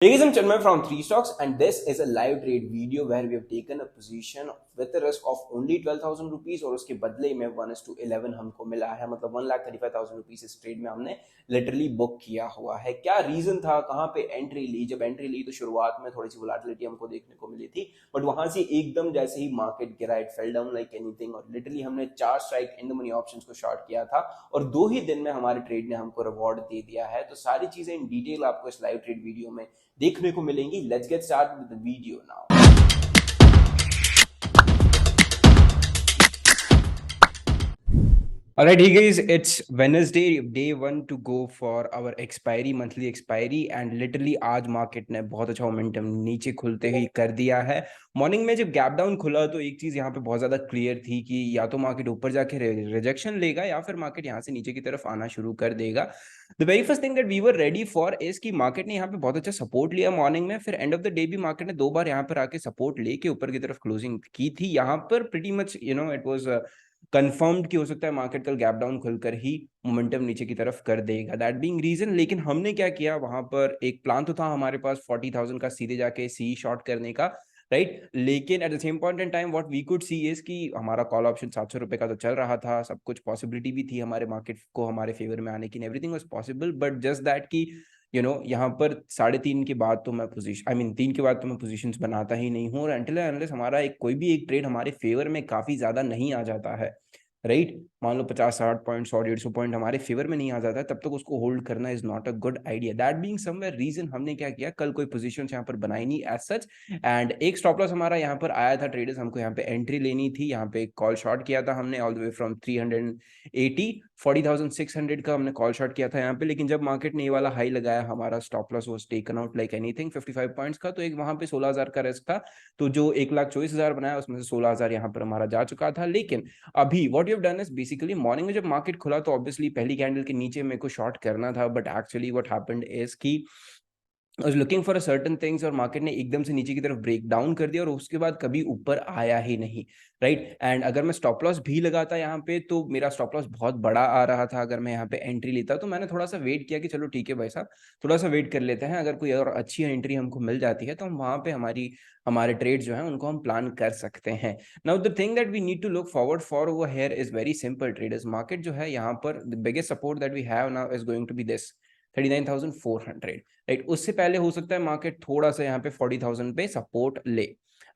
Hey guys, I'm Chinmay from 3 Stocks and this is a live trade video where we have taken a position with a risk of only 12,000 rupees और उसके बदले में 1:11 हमको मिला है। मतलब 1,35,000 rupees इस ट्रेड में हमने लिटरली बुक किया हुआ है। क्या रीजन था, कहाँ पे एंट्री ली? जब एंट्री ली तो शुरुआत में थोड़ी सी वोलेटिलिटी हमको देखने को मिली थी, बट वहां से एकदम जैसे ही मार्केट गिरा it fell down like anything और लिटरली हमने 4 strike in the money options को शॉर्ट किया था और 2 ही दिन में हमारे ट्रेड ने हमको रिवॉर्ड दे दिया है। तो सारी चीजें इन डिटेल आपको इस लाइव ट्रेड वीडियो में देखने को मिलेंगी। Let's get start with the video now. Alright, hey guys, it's Wednesday, day 1 to go for our expiry, monthly expiry and literally आज मार्केट ने बहुत अच्छा मोमेंटम नीचे खुलते ही कर दिया है। मॉर्निंग में जब गैप डाउन खुला तो एक चीज यहाँ पे बहुत ज्यादा क्लियर थी कि या तो मार्केट ऊपर जाके रिजेक्शन लेगा या फिर मार्केट यहाँ से नीचे की तरफ आना शुरू कर देगा। The very first thing that we were ready for is कि मार्केट ने यहाँ पे बहुत अच्छा सपोर्ट लिया मॉर्निंग में, फिर एंड ऑफ द डे भी मार्केट ने 2 बार यहाँ पर आके सपोर्ट लेके ऊपर की तरफ क्लोजिंग की थी। यहाँ पर pretty much it was confirmed कि हो सकता है मार्केट कल गैप डाउन खुलकर ही मोमेंटम नीचे की तरफ कर देगा, दैट बीइंग रीजन। लेकिन हमने क्या किया, वहां पर एक प्लान तो था हमारे पास 40,000 का सीधे जाके सी शॉर्ट करने का, राइट। लेकिन at the same point in time what we could see is कि हमारा कॉल ऑप्शन 700 रुपए का तो चल रहा था, सब कुछ पॉसिबिलिटी भी थी हमारे मार्केट को हमारे फेवर में आने की, everything was possible, but just that कि यहाँ पर 3:30 के बाद तो मैं पोजीशन 3 के बाद तो मैं पोजीशंस बनाता ही नहीं हूँ, और अनटिल अनलेस हमारा कोई भी एक ट्रेड हमारे फेवर में काफी ज्यादा नहीं आ जाता है, राइट। मान लो 50-60 पॉइंट 100-150 पॉइंट हमारे फेवर में नहीं आ जाता है, तब तक उसको होल्ड करना is not a good idea. That being somewhere reason हमने क्या किया, कल कोई पोजीशन यहाँ पर बनाई नहीं एज सच, एंड एक स्टॉप लॉस हमारा यहाँ पर आया था। ट्रेडर्स हमको यहाँ पे एंट्री लेनी थी, यहाँ पे एक कॉल शॉर्ट किया था हमने ऑल द वे फ्रॉम 380 40,600 का हमने कॉल शॉर्ट किया था यहाँ पे। लेकिन जब मार्केट ने ये वाला हाई लगाया, हमारा stop loss was taken out like anything 55 points का, तो एक वहां पे 16,000 का रिस्क था। तो जो 1,24,000 बनाया उसमें से 16,000 यहाँ पर हमारा जा चुका था। लेकिन अभी what you have done is basically morning में जब मार्केट खुला तो ऑब्वियसली पहली कैंडल के नीचे मेरे को शॉर्ट करना था, but actually what happened is कि was looking for a certain things और मार्केट ने एकदम से नीचे की तरफ ब्रेक डाउन कर दिया और उसके बाद कभी ऊपर आया ही नहीं, राइट। एंड अगर मैं स्टॉप लॉस भी लगाता यहाँ पे तो मेरा स्टॉप लॉस बहुत बड़ा आ रहा था। अगर मैं यहाँ पे एंट्री लेता तो मैंने थोड़ा सा वेट किया कि चलो ठीक है भाई साहब, थोड़ा सा वेट कर लेते हैं, अगर कोई और अच्छी एंट्री हमको मिल जाती है तो हम वहां पे हमारे ट्रेड जो है उनको हम प्लान कर सकते हैं। Now the thing that we need to look forward for over here is very simple traders. Market जो है यहाँ पर the biggest support that we have now is going to be this 39,400, right. उससे पहले हो सकता है मार्केट थोड़ा सा यहाँ पे 40,000 पे सपोर्ट ले,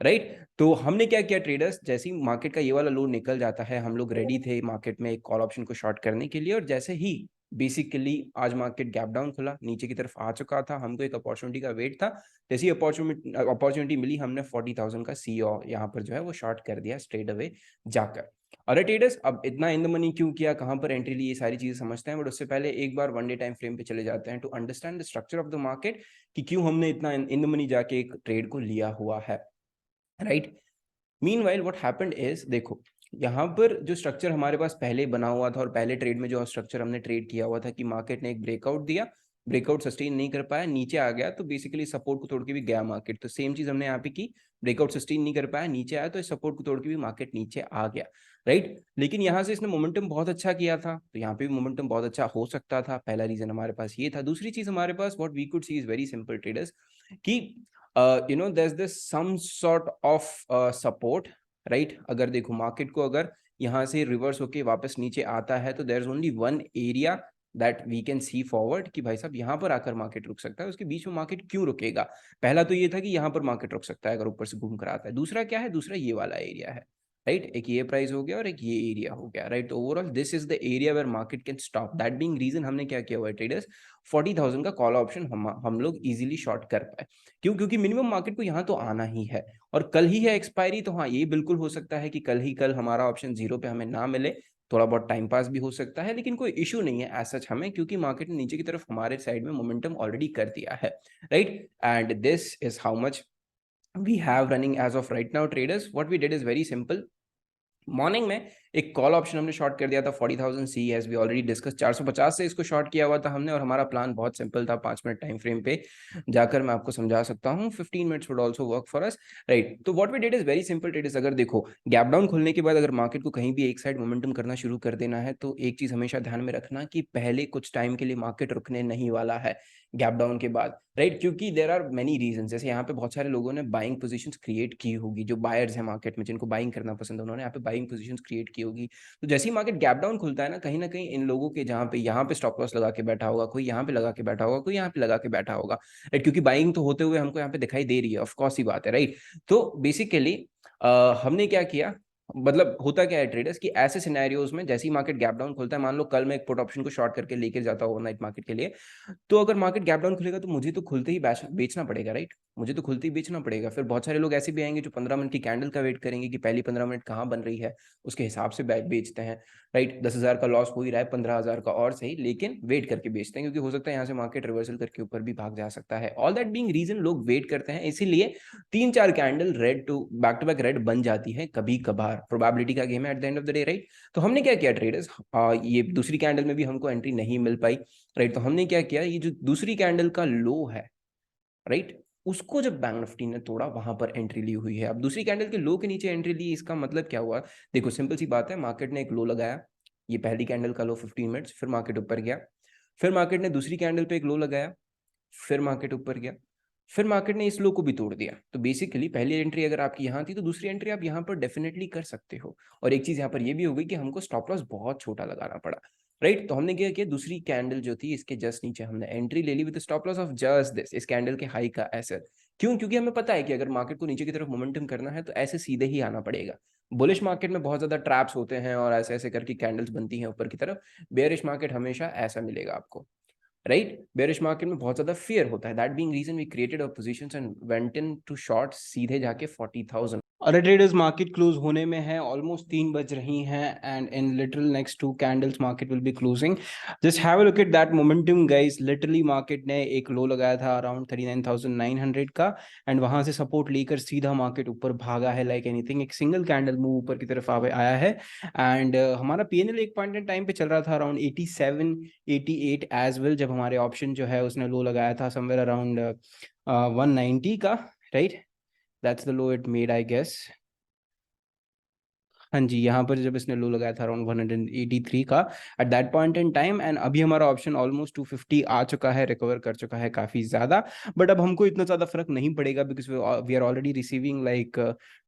राइट। तो हमने क्या किया ट्रेडर्स, जैसे ही मार्केट का ये वाला लो निकल जाता है, हम लोग रेडी थे मार्केट में एक कॉल ऑप्शन को शॉर्ट करने के लिए, और जैसे ही बेसिकली आज मार्केट गैप डाउन खुला, नीचे की तरफ आ चुका था, हमको एक अपॉर्चुनिटी का वेट था। जैसी अपॉर्चुनिटी मिली, हमने 40,000 का सी यहाँ पर जो है वो शॉर्ट कर दिया स्ट्रेट अवे जाकर। अरे ट्रेडर्स, अब इतना इन द मनी क्यों किया, कहां पर एंट्री ली, ये सारी चीजें समझते हैं, बट उससे पहले एक बार वन डे टाइम फ्रेम पे चले जाते हैं to understand the structure of the market, कि क्यों हमने इतना इन द मनी जाके एक ट्रेड को लिया हुआ है, right. Meanwhile what happened is, देखो यहाँ पर जो स्ट्रक्चर हमारे पास पहले बना हुआ था और पहले ट्रेड में जो स्ट्रक्चर हमने ट्रेड किया हुआ था कि मार्केट ने एक ब्रेकआउट दिया, ब्रेकआउट सस्टेन नहीं कर पाया, नीचे आ गया, तो बेसिकली सपोर्ट को तोड़ के भी गया मार्केट। तो सेम चीज हमने यहाँ पे की, ब्रेकआउट सस्टेन नहीं कर पाया, नीचे आया, तो इस सपोर्ट को तोड़ के भी मार्केट नीचे आ गया, राइट। लेकिन यहाँ से इसने मोमेंटम बहुत अच्छा किया था, तो यहाँ पे भी मोमेंटम बहुत अच्छा हो सकता था। पहला रीजन हमारे पास ये था। दूसरी चीज हमारे पास what we could see is very simple traders, कि there's this some sort of support, right. अगर देखो मार्केट को अगर यहाँ से रिवर्स होके वापस नीचे आता है तो there is only one area that we can see forward, कि भाई साहब यहाँ पर आकर मार्केट रुक सकता है। उसके बीच में मार्केट क्यों रुकेगा? पहला तो ये था कि यहाँ पर मार्केट रुक सकता है अगर ऊपर से घूम कर आता है। दूसरा क्या है? दूसरा ये वाला एरिया है, राइट। एक ये प्राइस हो गया और एक ये एरिया हो गया, right. Overall this is the area where market can stop. That being reason हमने क्या किया हुआ है ट्रेडर्स, 40,000 का कॉल ऑप्शन हम लोग इजीली शॉर्ट कर पाए। क्यों? क्योंकि मिनिमम मार्केट को यहाँ तो आना ही है और कल ही है एक्सपायरी। तो हाँ, ये बिल्कुल हो सकता है कि कल हमारा ऑप्शन जीरो पे हमें ना मिले, थोड़ा बहुत टाइम पास भी हो सकता है, लेकिन कोई इशू नहीं है एज सच हमें, क्योंकि मार्केट ने नीचे की तरफ हमारे साइड में मोमेंटम ऑलरेडी कर दिया है, right. And this is how much we have running as of right now traders. What we did is very simple. Morning में एक कॉल ऑप्शन हमने शॉर्ट कर दिया था 40,000 सी, एज वी ऑलरेडी डिस्कस, 450 से इसको शॉर्ट किया हुआ था हमने, और हमारा प्लान बहुत सिंपल था। 5 मिनट टाइम फ्रेम पे जाकर मैं आपको समझा सकता हूँ, 15 minutes would also work for us, right. तो what we did is very simple traders. अगर देखो गैप डाउन खुलने के बाद अगर मार्केट को कहीं भी एक साइड मोमेंटम करना शुरू कर देना है, तो एक चीज हमेशा ध्यान में रखना कि पहले कुछ टाइम के लिए मार्केट रुकने नहीं वाला है। गैप डाउन के बाद, राइट? क्योंकि देर आर मेनी रीजन, जैसे यहाँ पे बहुत सारे लोगों ने बाइंग पोजीशंस क्रिएट की होगी, जो बायर्स हैं मार्केट में, जिनको बाइंग करना पसंद है, उन्होंने यहाँ पे बाइंग पोजीशंस क्रिएट की होगी। तो जैसे ही मार्केट गैप डाउन खुलता है ना कहीं इन लोगों के, जहाँ पे यहाँ पे स्टॉप लॉस लगा के बैठा होगा, कोई यहाँ पे लगा के बैठा होगा, कोई यहाँ पे लगा के बैठा होगा, राइट? क्योंकि बाइंग तो होते हुए हमको यहाँ पे दिखाई दे रही है, ऑफकोर्स ही बात है, राइट? तो बेसिकली हमने क्या किया, मतलब होता क्या है ट्रेडर्स की ऐसे सिनेरियोज में, जैसे ही मार्केट गैप डाउन खुलता है, मान लो कल मैं एक पुट ऑप्शन को शॉर्ट करके लेके जाता हूँ ओवरनाइट मार्केट के लिए, तो अगर मार्केट गैप डाउन खुलेगा तो मुझे तो खुलते ही बेचना पड़ेगा, राइट? मुझे तो खुलते ही बेचना पड़ेगा। फिर बहुत सारे लोग ऐसे भी आएंगे जो 15 मिनट की कैंडल का वेट करेंगे कि पहली 15 मिनट कहाँ बन रही है, उसके हिसाब से बेचते हैं, राइट? 10,000 का लॉस हो ही रहा है, 15,000 का और सही, लेकिन वेट करके बेचते हैं, क्योंकि हो सकता है यहाँ से मार्केट रिवर्सल करके ऊपर भी भाग जा सकता है। ऑल दैट बीइंग रीजन लोग वेट करते हैं, इसीलिए 3-4 candle red to back red बन जाती है कभी कभार। प्रोबेबिलिटी का गेम है at the end of the day, right? तो हमने क्या किया ट्रेडर्स, ये दूसरी कैंडल में भी हमको एंट्री नहीं मिल पाई, राइट? तो हमने क्या किया, ये जो दूसरी कैंडल का लो है, राइट, उसको जब बैंक निफ्टी ने तोड़ा, वहां पर एंट्री ली हुई है। अब दूसरी कैंडल के लो के नीचे एंट्री ली, इसका मतलब क्या हुआ? देखो सिंपल सी बात है, मार्केट ने एक लो लगाया, ये पहली कैंडल का लो 15 मिनट्स, फिर मार्केट ऊपर गया, फिर मार्केट ने दूसरी कैंडल पे एक लो लगाया, फिर मार्केट ऊपर गया, फिर मार्केट ने इस लो को भी तोड़ दिया। तो बेसिकली पहली एंट्री अगर आपकी यहाँ थी, तो दूसरी एंट्री आप यहाँ पर डेफिनेटली कर सकते हो। और एक चीज यहाँ पर ये भी हो गई कि हमको स्टॉप लॉस बहुत छोटा लगाना पड़ा, राइट? तो हमने क्या किया, दूसरी कैंडल जो थी इसके जस्ट नीचे हमने एंट्री ले ली with stop loss of just this, इस कैंडल के हाई का ऐसे। क्यों? क्योंकि हमें पता है कि अगर मार्केट को नीचे की तरफ मोमेंटम करना है तो ऐसे सीधे ही आना पड़ेगा। बुलिश मार्केट में बहुत ज्यादा ट्रैप्स होते हैं और ऐसे ऐसे करके कैंडल्स बनती हैं ऊपर की तरफ। बेयरिश मार्केट हमेशा ऐसा मिलेगा आपको, राइट? बेयरिश मार्केट में बहुत ज्यादा फियर होता है, that being reason we created our positions and went in to short सीधे जाके 40,000। और ट्रेडर्स मार्केट क्लोज होने में है, ऑलमोस्ट 3 बज रही हैं, and in literal next 2 candles market will be closing. Just have a look at that momentum guys. Literally market ने एक लो लगाया था अराउंड 39,900 का, एंड वहां से सपोर्ट लेकर सीधा मार्केट ऊपर भागा है लाइक एनीथिंग। एक सिंगल कैंडल मूव ऊपर की तरफ आया है, एंड हमारा पीएनएल एक पॉइंट इन टाइम पे चल रहा था अराउंड 87 88 एज वेल, जब हमारे ऑप्शन जो है उसने लो लगाया था समवेयर अराउंड 190 का, right? That's the low it made I guess. हाँ जी, यहाँ पर जब इसने लो लगाया था अराउंड 183 का at that point in time, and अभी हमारा ऑप्शन ऑलमोस्ट 250 आ चुका है, रिकवर कर चुका है काफी ज्यादा। बट अब हमको इतना ज्यादा फर्क नहीं पड़ेगा, because we are already receiving like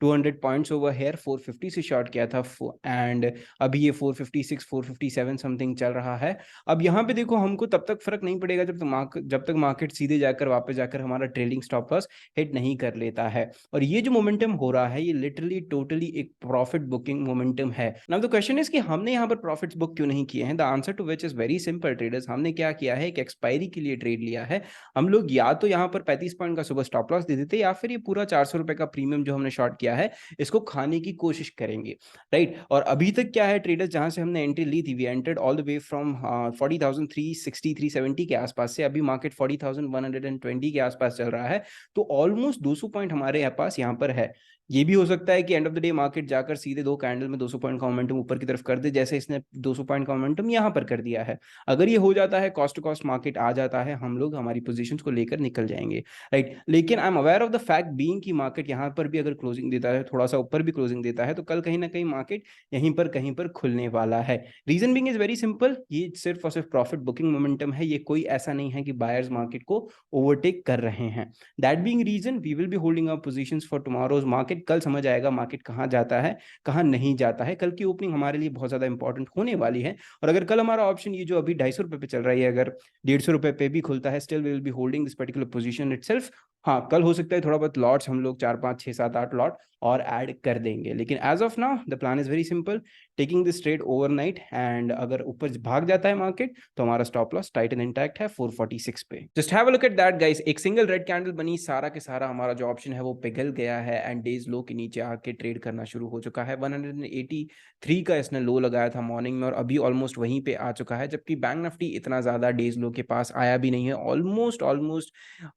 200 points over here. 450 से शॉर्ट किया था, एंड अभी ये 456 457 समथिंग चल रहा है। अब यहाँ पे देखो, हमको तब तक फर्क नहीं पड़ेगा जब तक मार्केट सीधे जाकर वापस जाकर हमारा ट्रेलिंग स्टॉप लॉस हिट नहीं कर लेता है। और ये जो मोमेंटम हो रहा है, ये लिटरली टोटली एक प्रॉफिट बुकिंग मोमेंटम है। नाउ द क्वेश्चन इज कि हमने यहाँ पर प्रॉफिट्स बुक क्यों नहीं किए हैं? The answer to which is very simple traders. हमने क्या किया है, एक एक्सपायरी के लिए ट्रेड लिया है। हम लोग या तो यहाँ पर 35 पॉइंट का सुबह स्टॉप लॉस दे देते, या फिर ये पूरा 400 रुपए का प्रीमियम जो हमने शॉर्ट किया है, इसको खाने की कोशिश करेंगे, राइट? और अभी तक क्या है ट्रेडर्स, जहां से हमने एंट्री ली थी, we entered all the way from 40,360 370 के आसपास से। अभी मार्केट 40,120 के आसपास चल रहा है, तो ऑलमोस्ट 200 पॉइंट हमारे पास यहाँ पर है। ये भी हो सकता है कि and of the day market जाकर सीधे 2 कैंडल में 200 पॉइंट का मोमेंटम ऊपर की तरफ कर दे, जैसे इसने 200 पॉइंट का मोमेंटम यहाँ पर कर दिया है। अगर ये हो जाता है, कॉस्ट टू कॉस्ट मार्केट आ जाता है, हम लोग हमारी पोजीशंस को लेकर निकल जाएंगे, राइट? लेकिन I am aware of the fact being कि मार्केट यहाँ पर भी अगर क्लोजिंग देता है, थोड़ा सा ऊपर भी क्लोजिंग देता है, तो कल कहीं ना कहीं मार्केट यहीं पर कहीं पर खुलने वाला है। Reason being is very simple, ये सिर्फ और सिर्फ प्रॉफिट बुकिंग मोमेंटम है, ये कोई ऐसा नहीं है कि बायर्स मार्केट को ओवरटेक कर रहे हैं। That being reason we will be holding our positions for tomorrow's market. कल समझ आएगा मार्केट कहाँ जाता है, कहाँ नहीं जाता है। कल की ओपनिंग हमारे लिए बहुत ज्यादा इंपॉर्टेंट होने वाली है। और अगर कल हमारा ऑप्शन ये जो अभी 250 रुपए पे चल रहा है, अगर 150 रुपए पे भी खुलता है, still we will be holding this particular position itself. हाँ, कल हो सकता है थोड़ा बहुत लॉट्स हम लोग 4 5 6 7 8 लॉट और ऐड कर देंगे, लेकिन as of now the plan is very simple, taking this trade overnight, and अगर ऊपर भाग जाता है मार्केट, तो हमारा stop loss tight and intact है 446 पे। Just have a look at that guys, एक सिंगल रेड कैंडल बनी, सारा के सारा हमारा जो ऑप्शन है वो पिघल गया है, एंड डेज लो के नीचे आके ट्रेड करना शुरू हो चुका है। 183 का इसने लो लगाया था मॉर्निंग में, और अभी ऑलमोस्ट वहीं पे आ चुका है, जबकि बैंक निफ्टी इतना ज्यादा डेज लो के पास आया भी नहीं है। ऑलमोस्ट ऑलमोस्ट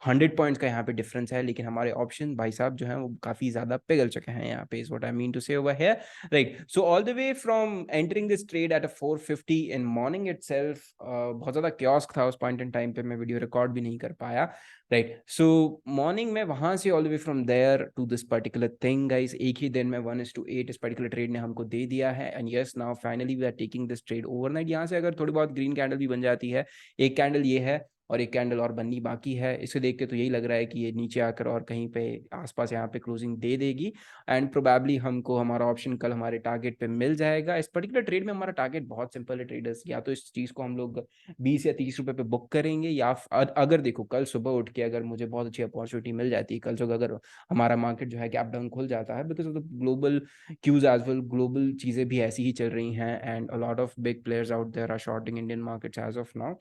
100 पॉइंट्स का यहाँ पे डिफरेंस है, लेकिन हमारे ऑप्शन भाई साहब जो है वो काफी ज्यादा पिघल चुके हैं यहाँ पे, is what I mean to say over here, right? So all the way from entering this trade at 450 in morning itself, बहुत ज्यादा क्योस्क था उस पॉइंट इन टाइम पे, मैं वीडियो रिकॉर्ड भी नहीं कर पाया, राइट? सो मॉर्निंग में वहां से all the way from there to this particular thing guys, एक ही दिन में 1:8 इस पर्टिकुलर ट्रेड ने हमको दे दिया है। And yes, now finally we are taking this trade overnight. यहाँ से अगर थोड़ी बहुत ग्रीन कैंडल भी बन जाती है, एक कैंडल ये है, और एक कैंडल और बननी बाकी है। इसे देख के तो यही लग रहा है कि ये नीचे आकर और कहीं पे आसपास यहाँ पे क्लोजिंग दे देगी एंड प्रोबेबली हमको हमारा ऑप्शन कल हमारे टारगेट पे मिल जाएगा। इस पर्टिकुलर ट्रेड में हमारा टारगेट बहुत सिंपल है ट्रेडर्स, या तो इस चीज़ को हम लोग 20 या 30 रुपए पे बुक करेंगे, या अगर देखो कल सुबह उठ के अगर मुझे बहुत अच्छी अपॉर्चुनिटी मिल जाती है, कल सुबह अगर हमारा मार्केट जो है गैप डाउन खुल जाता है, because of the global cues as well, global चीज़ें भी ऐसी ही चल रही हैं and a lot of big players out there are shorting Indian markets as of now,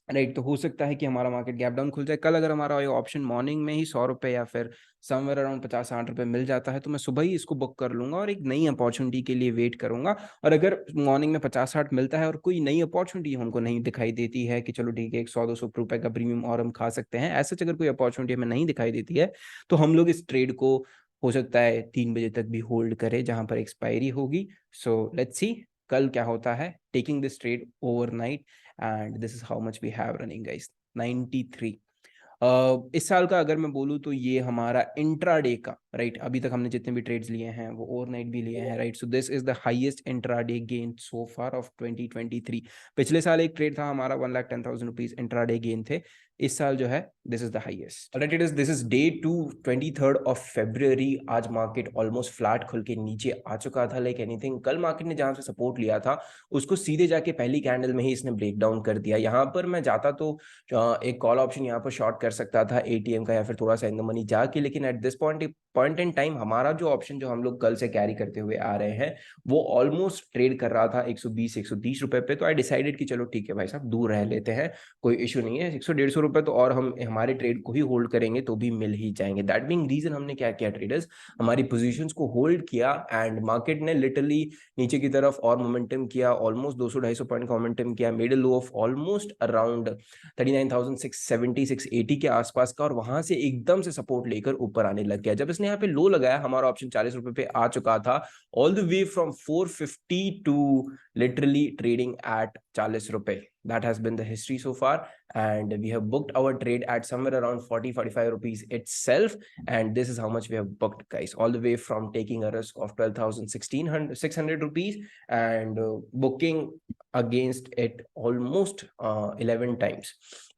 right. तो हो सकता है कि हमारा मार्केट गैप डाउन खुल जाए कल। अगर हमारा ये ऑप्शन मॉर्निंग में ही 100 रुपये या फिर समवेयर अराउंड 50-60 रुपये मिल जाता है, तो मैं सुबह ही इसको बुक कर लूंगा और एक नई अपॉर्चुनिटी के लिए वेट करूंगा। और अगर मॉर्निंग में 50-60 मिलता है और कोई नई अपॉर्चुनिटी हमको नहीं दिखाई देती है कि चलो ठीक है 100-200 रुपये का प्रीमियम और हम खा सकते हैं, ऐसे अगर कोई अपॉर्चुनिटी हमें नहीं दिखाई देती है, तो हम लोग इस ट्रेड को हो सकता है 3 बजे तक भी होल्ड करें जहां पर एक्सपायरी होगी। सो लेट्स सी कल क्या होता है, taking this trade overnight and this is how much we have running guys, 93। इस साल का अगर मैं बोलूँ तो ये हमारा इंट्राडे का, राइट, अभी तक हमने जितने भी ट्रेड्स लिए हैं वो ओवरनाइट भी लिए हैं, right. So this is the highest intraday gain so far of 2023। पिछले साल एक ट्रेड था हमारा 1,10,000 रुपीज इंट्राडे गेन थे, इस साल जो है this is the highest. Right, it is this is day 2, 23 आज मार्केट ऑलमोस्ट फ्लैट खुल के नीचे आ चुका था लाइक एनीथिंग। कल मार्केट ने जहां से सपोर्ट लिया था उसको सीधे जाके पहली कैंडल में ही इसने ब्रेक डाउन कर दिया। यहाँ पर मैं जाता तो एक कॉल ऑप्शन यहाँ पर शॉर्ट कर सकता था एटीएम का या फिर थोड़ा सा इन द मनी जाके, लेकिन at this point in time हमारा जो ऑप्शन जो हम लोग कल से कैरी करते हुए आ रहे हैं वो ऑलमोस्ट ट्रेड कर रहा था 120-130 रुपए पे। तो आई डिसाइडेड कि चलो ठीक है भाई साहब दूर रह लेते हैं, कोई इशू नहीं है, 100-150 रुपए तो और हम हमारे ट्रेड को ही होल्ड करेंगे तो भी मिल ही जाएंगे। दैट बीइंग रीजन हमने क्या किया ट्रेडर्स, हमारी पोजीशंस को होल्ड किया एंड मार्केट ने लिटरली नीचे की तरफ और मोमेंटम किया, ऑलमोस्ट 200-250 पॉइंट का मोमेंटम किया, made a low of almost around 39,670-680 के आसपास का, और वहां से एकदम से सपोर्ट लेकर ऊपर आने लग गया। जब इसने यहाँ पे लो लगाया हमारा ऑप्शन 40 रुपए पे आ चुका था, all the way from 450 to literally trading at 40 रुपए। That has been the history so far, and we have booked our trade at somewhere around 40-45 rupees itself, and this is how much we have booked guys, all the way from taking a risk of 12,600 rupees and booking against it almost 11 times,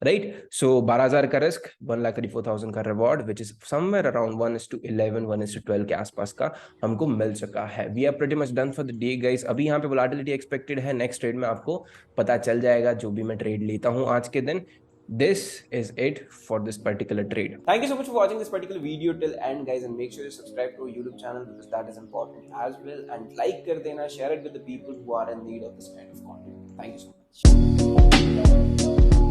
right? So 12,000 का risk, 1,34,000 का reward, which is somewhere around 1:11, 1:12 के आसपास का हमको मिल चुका है। We are pretty much done for the day guys। अभी यहाँ पे volatility expected है, नेक्स्ट ट्रेड में आपको पता चल जाएगा जो भी मैं ट्रेड लेता हूं आज के दिन। This is it for this particular trade. Thank you so much for watching this particular video till end guys, and make sure you subscribe to our YouTube channel because that is important as well, and like kar dena, share it with the people who are in need of this kind of content. Thank you so much.